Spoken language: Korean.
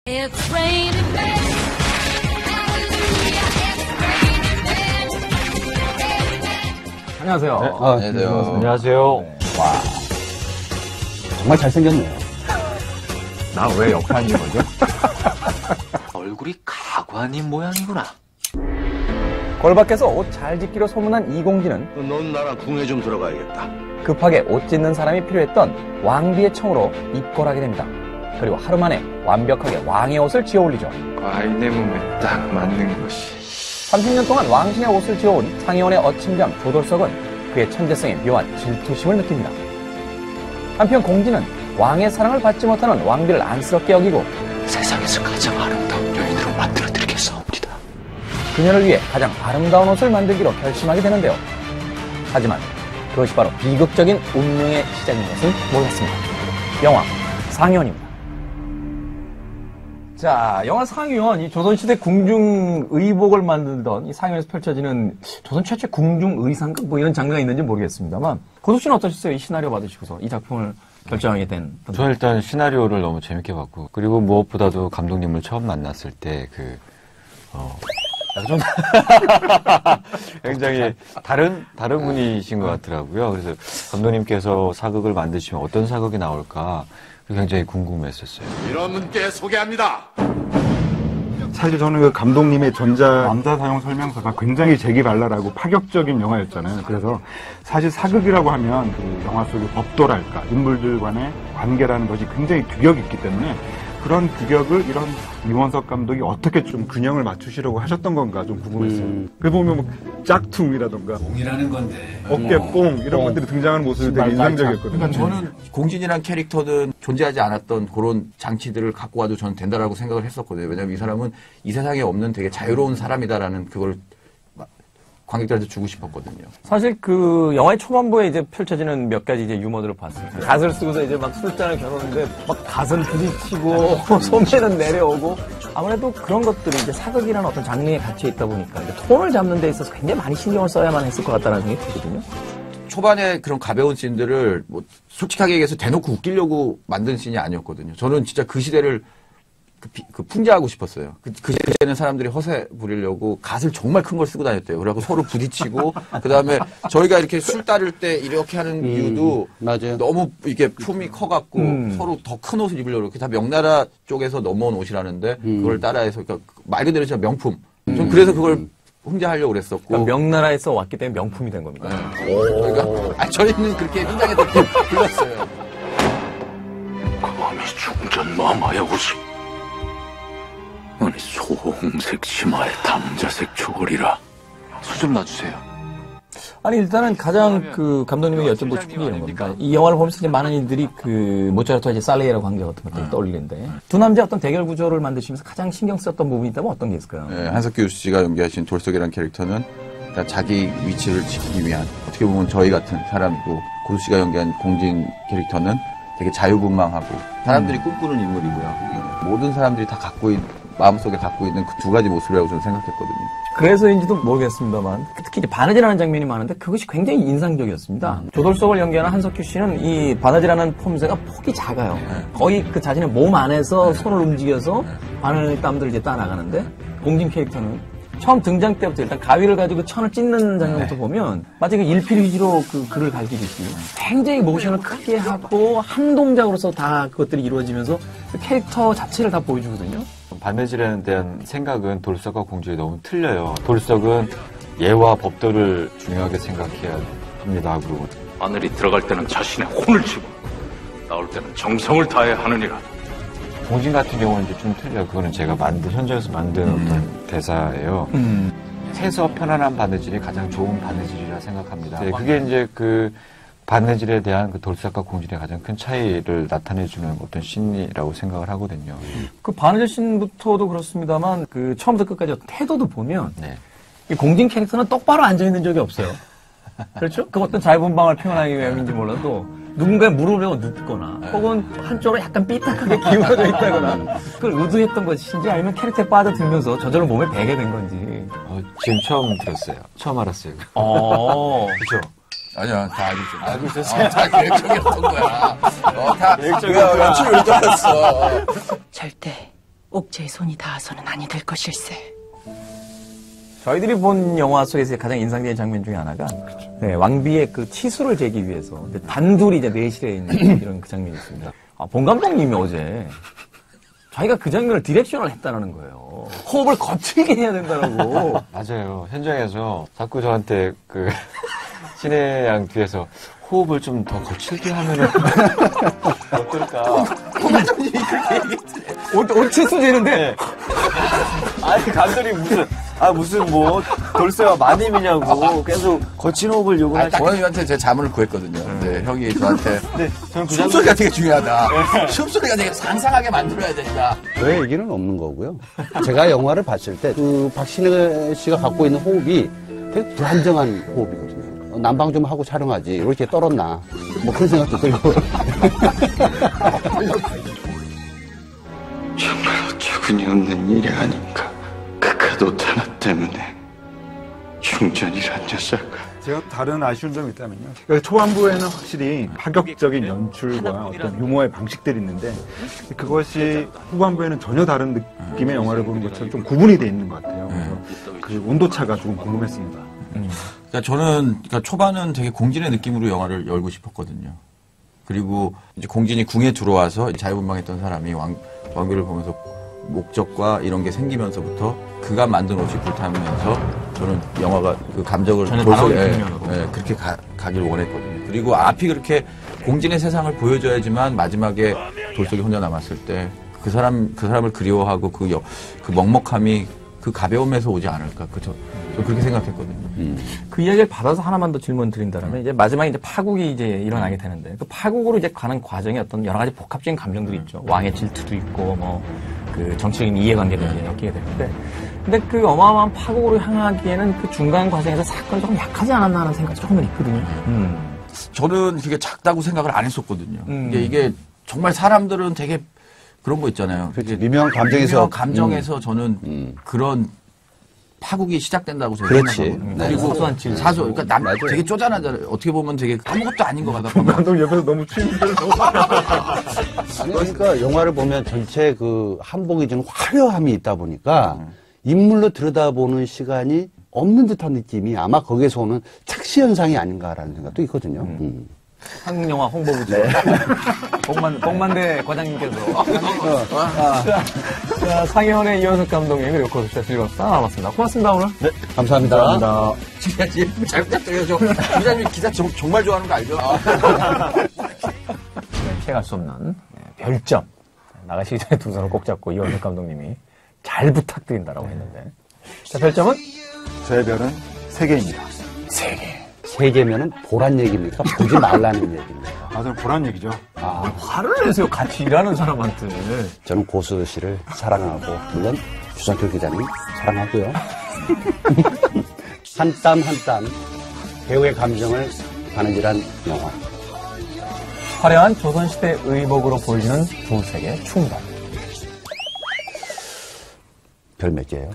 It's raining men. 안녕하세요. 네, 안녕하세요. 안녕하세요. 네. 와, 정말 잘생겼네요. 나 왜 역할인 거죠? 얼굴이 가관인 모양이구나. 걸 밖에서 옷 잘 짓기로 소문난 이공진은 넌 나랑 궁에 좀 들어가야겠다. 급하게 옷 짓는 사람이 필요했던 왕비의 청으로 입궐하게 됩니다. 그리고 하루 만에 완벽하게 왕의 옷을 지어 올리죠. 아이네 몸에 딱 맞는 것이. 30년 동안 왕신의 옷을 지어온 상의원의 어침장 조돌석은 그의 천재성에 묘한 질투심을 느낍니다. 한편 공진은 왕의 사랑을 받지 못하는 왕비를 안쓰럽게 여기고 세상에서 가장 아름다운 여인으로 만들어드리겠사옵니다. 그녀를 위해 가장 아름다운 옷을 만들기로 결심하게 되는데요. 하지만 그것이 바로 비극적인 운명의 시작인 것은 몰랐습니다. 영화 상의원입니다. 자, 영화 상의원, 이 조선시대 궁중의복을 만들던 이 상의원에서 펼쳐지는 조선 최초의 궁중의상극 뭐 이런 장르가 있는지 모르겠습니다만 고석 씨는 어떠셨어요? 이 시나리오 받으시고서 이 작품을 결정하게 된. 저는 일단 시나리오를 너무 재밌게 봤고, 그리고 무엇보다도 감독님을 처음 만났을 때 좀 굉장히 다른 분이신 것 같더라고요. 그래서 감독님께서 사극을 만드시면 어떤 사극이 나올까 굉장히 궁금했었어요. 이런 분께 소개합니다. 사실 저는 그 감독님의 남자 사용 설명서가 굉장히 재기발랄하고 파격적인 영화였잖아요. 그래서 사실 사극이라고 하면 그 영화 속의 법도랄까 인물들 간의 관계라는 것이 굉장히 규격이 있기 때문에 그런 규격을 이런 이원석 감독이 어떻게 좀 균형을 맞추시려고 하셨던 건가 좀 궁금했어요. 그 보면 뭐 짝퉁이라던가 공이라는 건데 어깨뽕 이런 것들이 등장하는 모습이 되게 인상적이었거든요. 그러니까 저는 공진이란 캐릭터는 존재하지 않았던 그런 장치들을 갖고 와도 저는 된다라고 생각을 했었거든요. 왜냐하면 이 사람은 이 세상에 없는 되게 자유로운 사람이다라는 그걸 관객들한테 주고 싶었거든요. 사실 그 영화의 초반부에 이제 펼쳐지는 몇 가지 이제 유머들을 봤습니다. 갓을 쓰고서 이제 막 술잔을 겨누는데 막 갓은 부딪히고 소매는 내려오고 아무래도 그런 것들이 이제 사극이라는 어떤 장르에 갇혀 있다 보니까 이제 톤을 잡는 데 있어서 굉장히 많이 신경을 써야만 했을 것 같다는 생각이 들거든요. 초반에 그런 가벼운 씬들을 뭐 솔직하게 얘기해서 대놓고 웃기려고 만든 씬이 아니었거든요. 저는 진짜 그 시대를 풍자하고 싶었어요. 그 시대는 사람들이 허세 부리려고 갓을 정말 큰 걸 쓰고 다녔대요. 그래갖고 서로 부딪히고, 그 다음에 저희가 이렇게 술 따를 때 이렇게 하는 이유도 맞아요. 너무 이게 품이 커갖고 서로 더 큰 옷을 입으려고 그렇게 다 명나라 쪽에서 넘어온 옷이라는데 그걸 따라해서, 그러니까 말 그대로 진짜 명품. 전 그래서 그걸 흥자하려고 그랬었고. 그러니까 명나라에서 왔기 때문에 명품이 된 겁니다. 그러니까, 저희는 그렇게 현장에서 불렀어요. 감히 중전 마마의 옷을. 아니 소홍색 치마에 담자색 초걸이라. 술 좀 놔주세요. 아니 일단은 가장 그 감독님에게 여쭤보고 싶은 게 이런 겁니다. 이 영화를 보면서 이제 많은 이들이 그 모차르트와 이제 살레이라고 관계 같은 것들을 떠올리는데 두 남자 어떤 대결 구조를 만드시면서 가장 신경 썼던 부분이 있다면 어떤 게 있을까요? 네, 한석규 씨가 연기하신 돌석이라는 캐릭터는 그러니까 자기 위치를 지키기 위한, 어떻게 보면 저희 같은 사람이고, 고수 씨가 연기한 공진 캐릭터는 되게 자유분방하고 사람들이 꿈꾸는 인물이고요. 모든 사람들이 다 마음속에 갖고 있는 그 두 가지 모습이라고 저는 생각했거든요. 그래서인지도 모르겠습니다만 특히 이제 바느질하는 장면이 많은데 그것이 굉장히 인상적이었습니다. 조돌석을 연기하는 한석규 씨는 이 바느질하는 폼새가 폭이 작아요. 거의 그 자신의 몸 안에서 손을 움직여서 바늘 땀들을 이제 따나가는데 공진 캐릭터는 처음 등장 때부터 일단 가위를 가지고 천을 찢는 장면부터 보면 마치 그 일필휘지로 그 글을 갈기듯이 굉장히 모션을 크게 하고 한 동작으로서 다 그것들이 이루어지면서 그 캐릭터 자체를 다 보여주거든요. 바느질에 대한 생각은 돌석과 공주에 너무 틀려요. 돌석은 예와 법도를 중요하게 생각해야 합니다. 그리고 바늘이 들어갈 때는 자신의 혼을 치고 나올 때는 정성을 다해 하느니라. 공진 같은 경우는 이제 좀 틀려요. 그거는 제가 현장에서 만든 어떤 대사예요. 세서 편안한 바느질이 가장 좋은 바느질이라 생각합니다. 네, 그게 이제 그 바느질에 대한 그 돌석과 공진의 가장 큰 차이를 나타내주는 어떤 신이라고 생각을 하거든요. 그 바느질 씬부터도 그렇습니다만 그 처음부터 끝까지 어떤 태도도 보면 네. 이 공진 캐릭터는 똑바로 앉아 있는 적이 없어요. 그렇죠? 그 어떤 자유분방을 표현하기 위함인지 몰라도 누군가의 무릎에 눕거나 혹은 한쪽으로 약간 삐딱하게 기울어져 있다거나 그걸 의도했던 것인지 아니면 캐릭터에 빠져들면서 저절로 몸에 배게 된 건지. 지금 처음 들었어요. 처음 알았어요. 그렇죠. 아니야, 다 알고 있었어요. 다 계획적이었던 거야. 다 계획적이야. 연출 의도였어. 절대 옥체의 손이 닿아서는 아니 될 것일세. 저희들이 본 영화 속에서 가장 인상적인 장면 중에 하나가 네, 왕비의 그 치수를 재기 위해서 이제 단둘이 이제 내실에 있는 이런 그 장면이 있습니다. 본 감독님이 어제 자기가 그 장면을 디렉션을 했다는 거예요. 호흡을 거칠게 해야 된다고. 맞아요. 현장에서 자꾸 저한테 그 신혜 양 뒤에서 호흡을 좀 더 거칠게 하면은 어떨까? 감독님이 그렇게 얘기했어요. 옷 치수 재는데. 네. 아니 감독이 무슨 뭐 돌쇠와 마님이냐고 계속 거친 호흡을 요구하시고. 고현이한테 제 자문을 구했거든요. 네, 형이 저한테 네, 저는 그 숨소리가 되게 중요하다. 숨소리가 되게 상상하게 만들어야 된다. 저의 얘기는 없는 거고요. 제가 영화를 봤을 때 그 박신혜 씨가 갖고 있는 호흡이 되게 불안정한 호흡이거든요. 난방 좀 하고 촬영하지. 이렇게 떨었나. 뭐 그런 생각도 들고. 정말 어처구니 없는 일이 아닌가. 그 가도 하나 때문에 충전이란 녀석. 제가 다른 아쉬운 점이 있다면요. 그러니까 초반부에는 확실히 파격적인 연출과 어떤 유머의 방식들이 있는데 그것이 후반부에는 전혀 다른 느낌의 영화를 보는 것처럼 좀 구분이 돼 있는 것 같아요. 그래서 그 온도차가 조금 궁금했습니다. 그러니까 저는 초반은 되게 공진의 느낌으로 영화를 열고 싶었거든요. 그리고 이제 공진이 궁에 들어와서 자유분방했던 사람이 왕비를 보면서 목적과 이런 게 생기면서부터 그가 만든 옷이 불타면서 저는 영화가 그 감정을 돌속에 그렇게 가길 원했거든요. 그리고 앞이 그렇게 공진의 세상을 보여줘야지만 마지막에 돌속이 혼자 남았을 때 그 사람을 그리워하고 그 먹먹함이 그 가벼움에서 오지 않을까. 저 그렇게 생각했거든요. 그 이야기를 받아서 하나만 더 질문 드린다면 이제 마지막에 이제 파국이 이제 일어나게 되는데 그 파국으로 이제 가는 과정에 어떤 여러 가지 복합적인 감정들이 있죠. 왕의 질투도 있고 뭐 그 정치적인 이해관계도 이제 엮이게 되는데 근데 그 어마어마한 파국으로 향하기에는 그 중간 과정에서 사건이 조금 약하지 않았나 하는 생각이 조금은 있거든요. 저는 그게 작다고 생각을 안 했었거든요. 이게 정말 사람들은 되게 그런 거 있잖아요. 그렇지. 미묘한 감정에서 저는 그런 파국이 시작된다고 그렇지. 생각하거든요. 네. 그리고 사소 그러니까 되게 쪼잔하잖아요. 어떻게 보면 되게 아무것도 아닌 것 같아. 감독 옆에서 너무 취임들 아니, 그러니까 영화를 보면 전체 그 한복이 좀 화려함이 있다 보니까 인물로 들여다보는 시간이 없는 듯한 느낌이 아마 거기에서 오는 착시 현상이 아닌가라는 생각도 있거든요. 한국영화 홍보부죠. 네. 복만대 과장님께서 상해원의 이현석 감독님 그리고 고속자 즐거웠다 나왔습니다. 고맙습니다 오늘. 네, 감사합니다. 지금 잘 부탁드려요. 기자님 기사 정말 좋아하는 거 알죠? 피해갈 수 없는 별점 나가시기 전에 두 손을 꼭 잡고 이현석 감독님이 잘 부탁드린다라고 했는데 자 별점은? 제 별은 3개입니다. 3개. 3개면은 보란 얘기입니까? 보지 말라는 얘기입니다. 아, 저는 보란 얘기죠. 화를 내세요. 같이 일하는 사람한테. 저는 고수 씨를 사랑하고 물론 주상철 기자님 사랑하고요. 한 땀 한 땀 배우의 감정을 바느질한 영화. 화려한 조선시대 의복으로 보여주는 두색의 충돌. 별 몇 개예요?